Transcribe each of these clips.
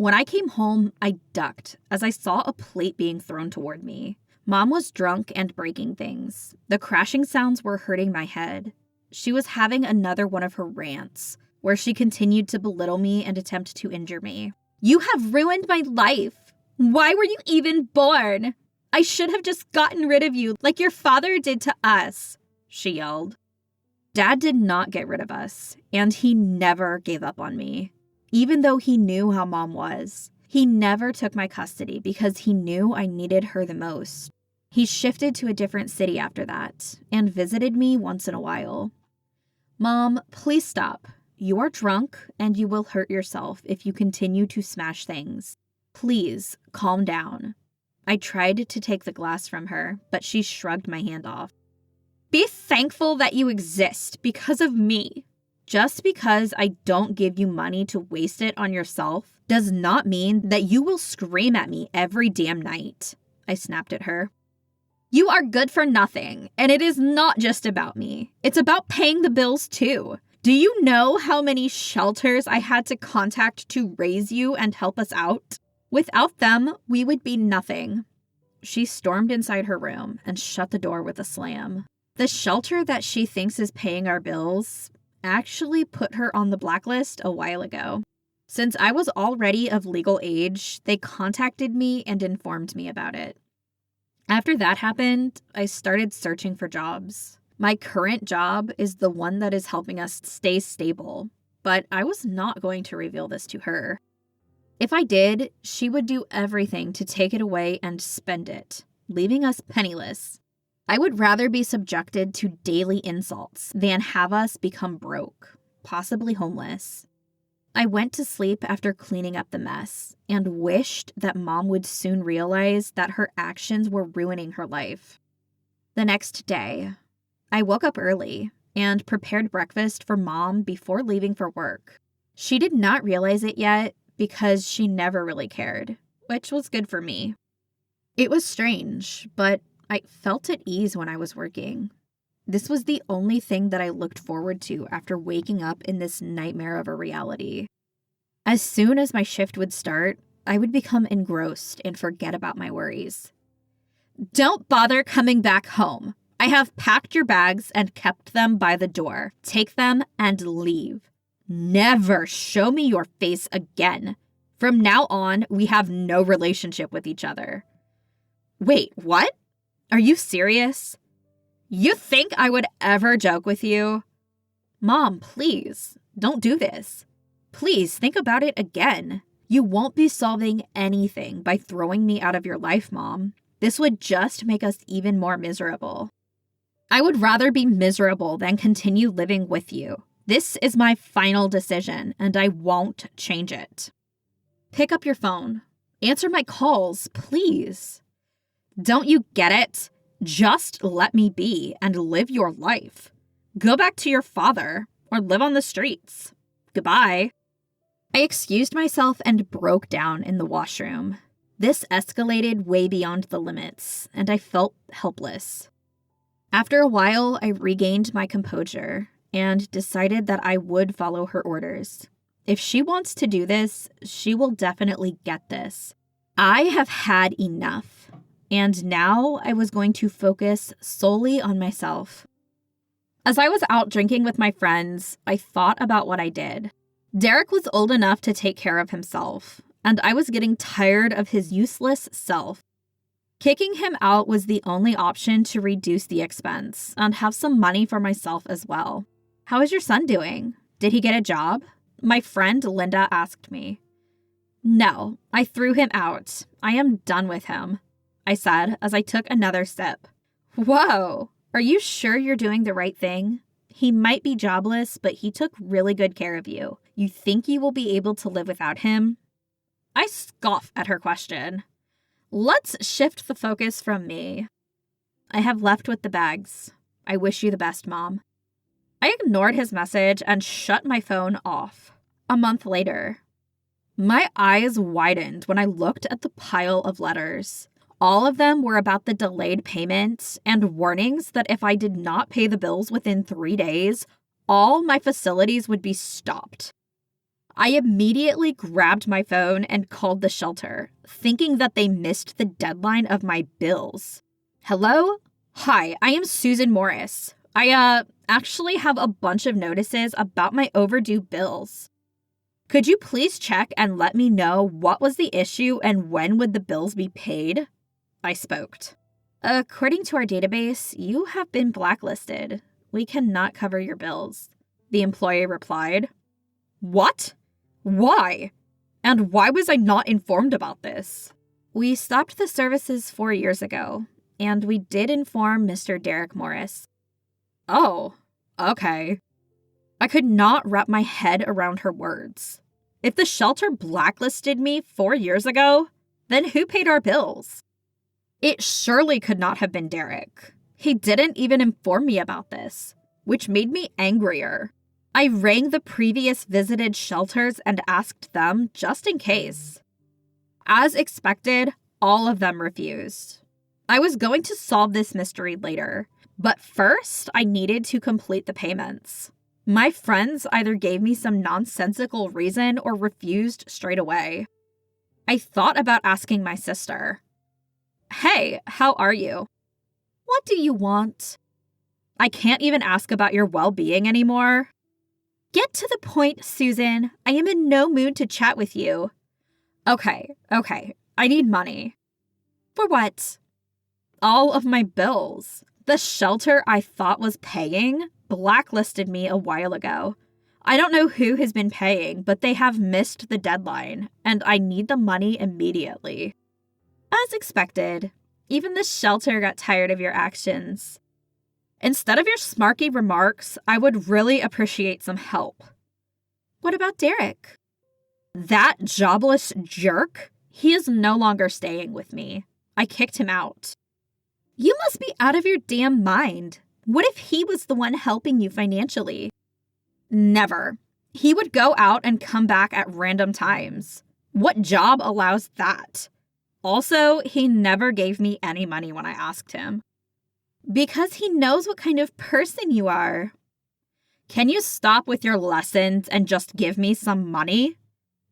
When I came home, I ducked as I saw a plate being thrown toward me. Mom was drunk and breaking things. The crashing sounds were hurting my head. She was having another one of her rants, where she continued to belittle me and attempt to injure me. "You have ruined my life. Why were you even born? I should have just gotten rid of you like your father did to us," she yelled. Dad did not get rid of us, and he never gave up on me. Even though he knew how Mom was, he never took my custody because he knew I needed her the most. He shifted to a different city after that and visited me once in a while. "Mom, please stop. You are drunk and you will hurt yourself if you continue to smash things. Please calm down." I tried to take the glass from her, but she shrugged my hand off. "Be thankful that you exist because of me. Just because I don't give you money to waste it on yourself does not mean that you will scream at me every damn night," I snapped at her. "You are good for nothing, and it is not just about me. It's about paying the bills too. Do you know how many shelters I had to contact to raise you and help us out? Without them, we would be nothing." She stormed inside her room and shut the door with a slam. The shelter that she thinks is paying our bills actually put her on the blacklist a while ago. Since I was already of legal age, they contacted me and informed me about it. After that happened, I started searching for jobs. My current job is the one that is helping us stay stable, but I was not going to reveal this to her. If I did, she would do everything to take it away and spend it, leaving us penniless. I would rather be subjected to daily insults than have us become broke, possibly homeless. I went to sleep after cleaning up the mess and wished that Mom would soon realize that her actions were ruining her life. The next day, I woke up early and prepared breakfast for Mom before leaving for work. She did not realize it yet because she never really cared, which was good for me. It was strange, but I felt at ease when I was working. This was the only thing that I looked forward to after waking up in this nightmare of a reality. As soon as my shift would start, I would become engrossed and forget about my worries. "Don't bother coming back home. I have packed your bags and kept them by the door. Take them and leave. Never show me your face again. From now on, we have no relationship with each other." Wait, what? Are you serious? You think I would ever joke with you? Mom, please, don't do this. Please think about it again. You won't be solving anything by throwing me out of your life, Mom. This would just make us even more miserable. I would rather be miserable than continue living with you. This is my final decision, and I won't change it. Pick up your phone. Answer my calls, please. Don't you get it? Just let me be and live your life. Go back to your father or live on the streets. Goodbye. I excused myself and broke down in the washroom. This escalated way beyond the limits, and I felt helpless. After a while, I regained my composure and decided that I would follow her orders. If she wants to do this, she will definitely get this. I have had enough, and now I was going to focus solely on myself. As I was out drinking with my friends, I thought about what I did. Derek was old enough to take care of himself, and I was getting tired of his useless self. Kicking him out was the only option to reduce the expense and have some money for myself as well. How is your son doing? Did he get a job? My friend Linda asked me. No, I threw him out. I am done with him, I said as I took another sip. Whoa, are you sure you're doing the right thing? He might be jobless, but he took really good care of you. You think you will be able to live without him? I scoff at her question. Let's shift the focus from me. I have left with the bags. I wish you the best, Mom. I ignored his message and shut my phone off. A month later, my eyes widened when I looked at the pile of letters. All of them were about the delayed payment and warnings that if I did not pay the bills within 3 days, all my facilities would be stopped. I immediately grabbed my phone and called the shelter, thinking that they missed the deadline of my bills. Hello? Hi, I am Susan Morris. I actually have a bunch of notices about my overdue bills. Could you please check and let me know what was the issue and when would the bills be paid? I spoke. According to our database, you have been blacklisted. We cannot cover your bills. The employee replied. What? Why? And why was I not informed about this? We stopped the services 4 years ago, and we did inform Mr. Derek Morris. Oh, okay. I could not wrap my head around her words. If the shelter blacklisted me 4 years ago, then who paid our bills? It surely could not have been Derek. He didn't even inform me about this, which made me angrier. I rang the previous visited shelters and asked them just in case. As expected, all of them refused. I was going to solve this mystery later, but first I needed to complete the payments. My friends either gave me some nonsensical reason or refused straight away. I thought about asking my sister. Hey, how are you? What do you want? I can't even ask about your well-being anymore. Get to the point, Susan. I am in no mood to chat with you. Okay. I need money. For what? All of my bills. The shelter I thought was paying blacklisted me a while ago. I don't know who has been paying, but they have missed the deadline, and I need the money immediately. As expected, even the shelter got tired of your actions. Instead of your snarky remarks, I would really appreciate some help. What about Derek? That jobless jerk? He is no longer staying with me. I kicked him out. You must be out of your damn mind. What if he was the one helping you financially? Never. He would go out and come back at random times. What job allows that? Also, he never gave me any money when I asked him. Because he knows what kind of person you are. Can you stop with your lessons and just give me some money?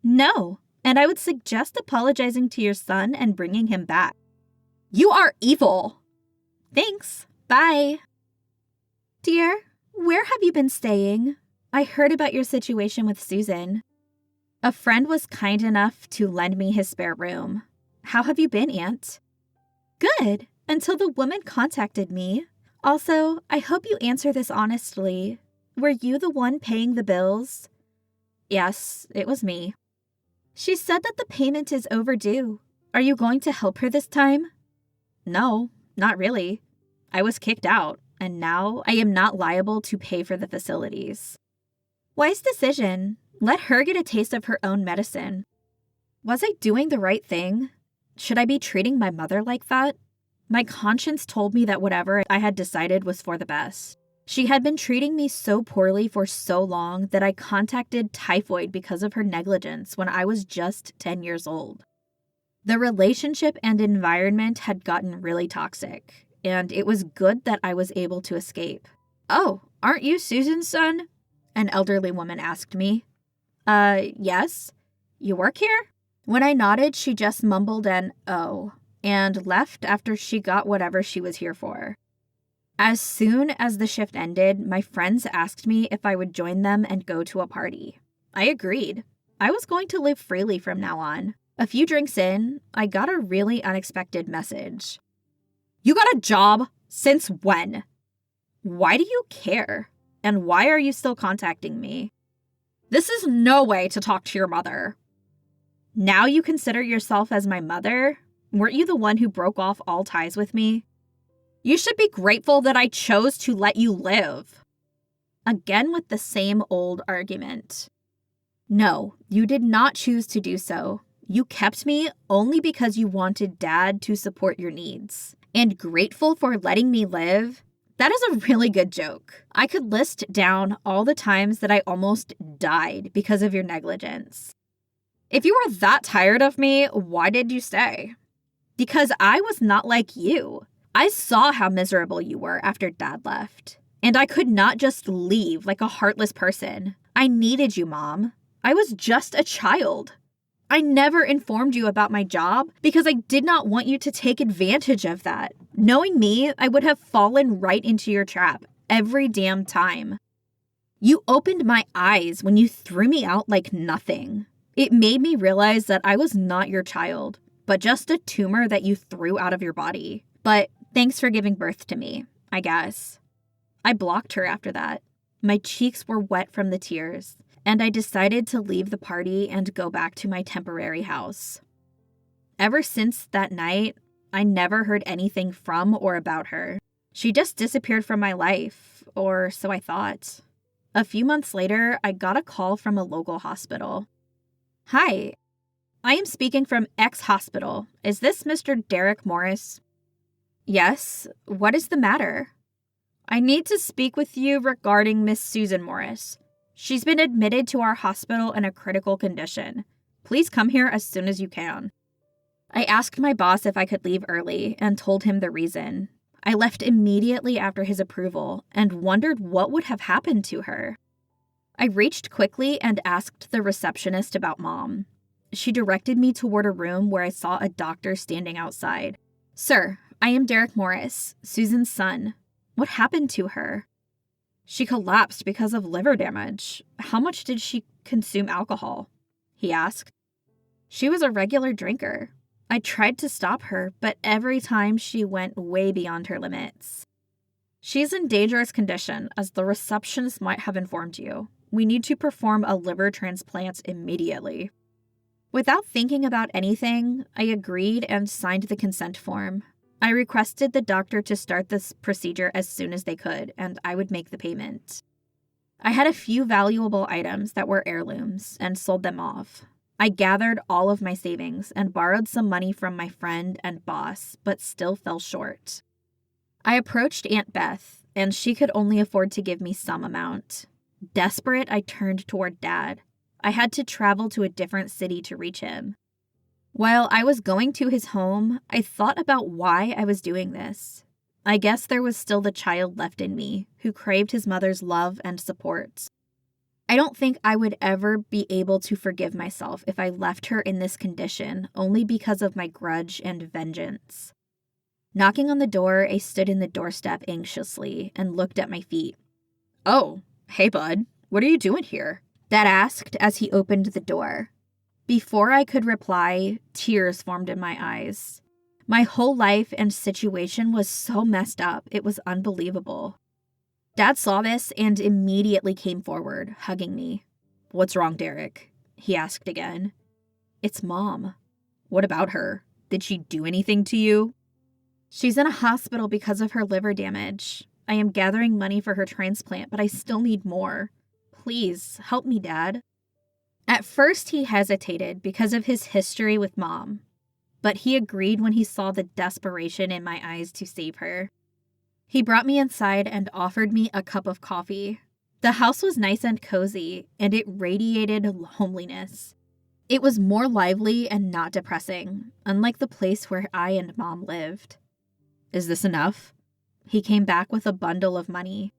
No, and I would suggest apologizing to your son and bringing him back. You are evil. Thanks. Bye. Dear, where have you been staying? I heard about your situation with Susan. A friend was kind enough to lend me his spare room. How have you been, Aunt? Good. Until the woman contacted me. Also, I hope you answer this honestly. Were you the one paying the bills? Yes, it was me. She said that the payment is overdue. Are you going to help her this time? No, not really. I was kicked out, and now I am not liable to pay for the facilities. Wise decision. Let her get a taste of her own medicine. Was I doing the right thing? Should I be treating my mother like that? My conscience told me that whatever I had decided was for the best. She had been treating me so poorly for so long that I contracted typhoid because of her negligence when I was just 10 years old. The relationship and environment had gotten really toxic, and it was good that I was able to escape. Oh, aren't you Susan's son? An elderly woman asked me. Yes. You work here? When I nodded, she just mumbled an "oh," and left after she got whatever she was here for. As soon as the shift ended, my friends asked me if I would join them and go to a party. I agreed. I was going to live freely from now on. A few drinks in, I got a really unexpected message. You got a job? Since when? Why do you care? And why are you still contacting me? This is no way to talk to your mother. Now you consider yourself as my mother? Weren't you the one who broke off all ties with me? You should be grateful that I chose to let you live. Again with the same old argument. No, you did not choose to do so. You kept me only because you wanted Dad to support your needs. And grateful for letting me live? That is a really good joke. I could list down all the times that I almost died because of your negligence. If you were that tired of me, why did you stay? Because I was not like you. I saw how miserable you were after Dad left. And I could not just leave like a heartless person. I needed you, Mom. I was just a child. I never informed you about my job because I did not want you to take advantage of that. Knowing me, I would have fallen right into your trap every damn time. You opened my eyes when you threw me out like nothing. It made me realize that I was not your child, but just a tumor that you threw out of your body. But thanks for giving birth to me, I guess. I blocked her after that. My cheeks were wet from the tears, and I decided to leave the party and go back to my temporary house. Ever since that night, I never heard anything from or about her. She just disappeared from my life, or so I thought. A few months later, I got a call from a local hospital. Hi, I am speaking from X hospital. Is this Mr. Derek Morris? Yes, what is the matter? I need to speak with you regarding Miss Susan Morris. She's been admitted to our hospital in a critical condition. Please come here as soon as you can. I asked my boss if I could leave early and told him the reason. I left immediately after his approval and wondered what would have happened to her. I reached quickly and asked the receptionist about Mom. She directed me toward a room where I saw a doctor standing outside. Sir, I am Derek Morris, Susan's son. What happened to her? She collapsed because of liver damage. How much did she consume alcohol? He asked. She was a regular drinker. I tried to stop her, but every time she went way beyond her limits. She's in dangerous condition, as the receptionist might have informed you. We need to perform a liver transplant immediately. Without thinking about anything, I agreed and signed the consent form. I requested the doctor to start this procedure as soon as they could, and I would make the payment. I had a few valuable items that were heirlooms and sold them off. I gathered all of my savings and borrowed some money from my friend and boss, but still fell short. I approached Aunt Beth, and she could only afford to give me some amount. Desperate, I turned toward Dad. I had to travel to a different city to reach him. While I was going to his home, I thought about why I was doing this. I guess there was still the child left in me who craved his mother's love and support. I don't think I would ever be able to forgive myself if I left her in this condition only because of my grudge and vengeance. Knocking on the door, I stood in the doorstep anxiously and looked at my feet. Oh, hey bud, what are you doing here? Dad asked as he opened the door. Before I could reply, tears formed in my eyes. My whole life and situation was so messed up, it was unbelievable. Dad saw this and immediately came forward, hugging me. What's wrong, Derek? He asked again. It's Mom. What about her? Did she do anything to you? She's in a hospital because of her liver damage. I am gathering money for her transplant, but I still need more. Please, help me, Dad. At first, he hesitated because of his history with Mom, but he agreed when he saw the desperation in my eyes to save her. He brought me inside and offered me a cup of coffee. The house was nice and cozy, and it radiated homeliness. It was more lively and not depressing, unlike the place where I and Mom lived. Is this enough? He came back with a bundle of money.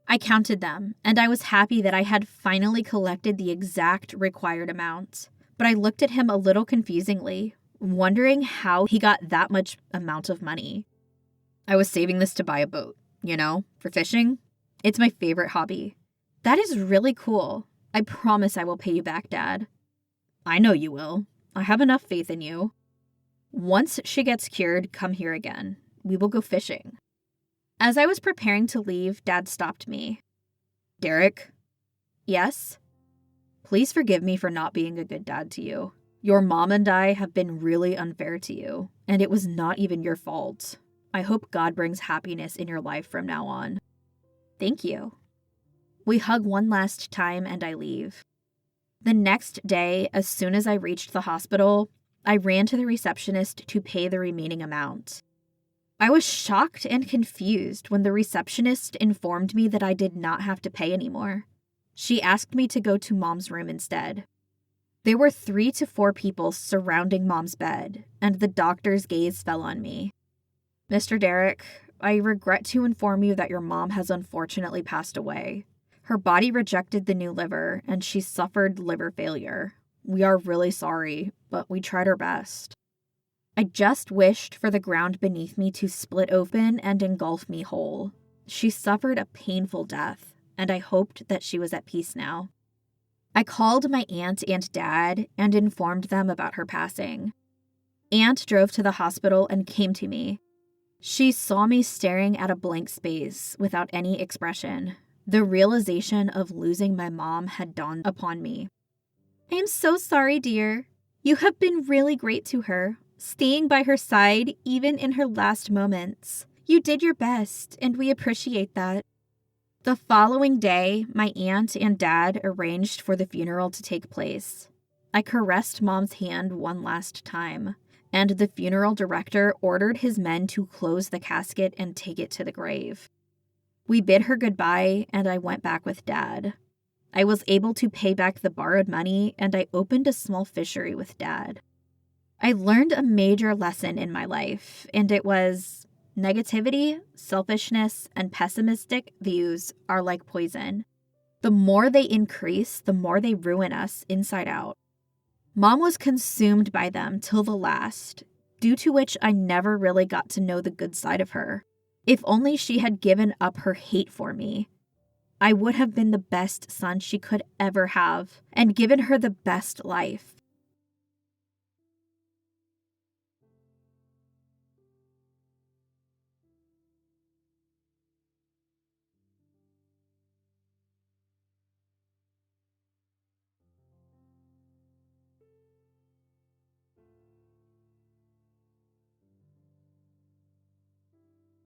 I counted them, and I was happy that I had finally collected the exact required amount. But I looked at him a little confusingly, wondering how he got that much amount of money. I was saving this to buy a boat, for fishing. It's my favorite hobby. That is really cool. I promise I will pay you back, Dad. I know you will. I have enough faith in you. Once she gets cured, come here again. We will go fishing. As I was preparing to leave, Dad stopped me. Derek? Yes? Please forgive me for not being a good dad to you. Your mom and I have been really unfair to you, and it was not even your fault. I hope God brings happiness in your life from now on. Thank you. We hug one last time and I leave. The next day, as soon as I reached the hospital, I ran to the receptionist to pay the remaining amount. I was shocked and confused when the receptionist informed me that I did not have to pay anymore. She asked me to go to Mom's room instead. There were 3 to 4 people surrounding Mom's bed, and the doctor's gaze fell on me. Mr. Derek, I regret to inform you that your mom has unfortunately passed away. Her body rejected the new liver, and she suffered liver failure. We are really sorry, but we tried our best. I just wished for the ground beneath me to split open and engulf me whole. She suffered a painful death, and I hoped that she was at peace now. I called my aunt and dad and informed them about her passing. Aunt drove to the hospital and came to me. She saw me staring at a blank space without any expression. The realization of losing my mom had dawned upon me. I am so sorry, dear. You have been really great to her, staying by her side even in her last moments. You did your best, and we appreciate that. The following day, my aunt and dad arranged for the funeral to take place. I caressed Mom's hand one last time, and the funeral director ordered his men to close the casket and take it to the grave. We bid her goodbye, and I went back with Dad. I was able to pay back the borrowed money, and I opened a small fishery with Dad. I learned a major lesson in my life, and it was negativity, selfishness, and pessimistic views are like poison. The more they increase, the more they ruin us inside out. Mom was consumed by them till the last, due to which I never really got to know the good side of her. If only she had given up her hate for me, I would have been the best son she could ever have and given her the best life.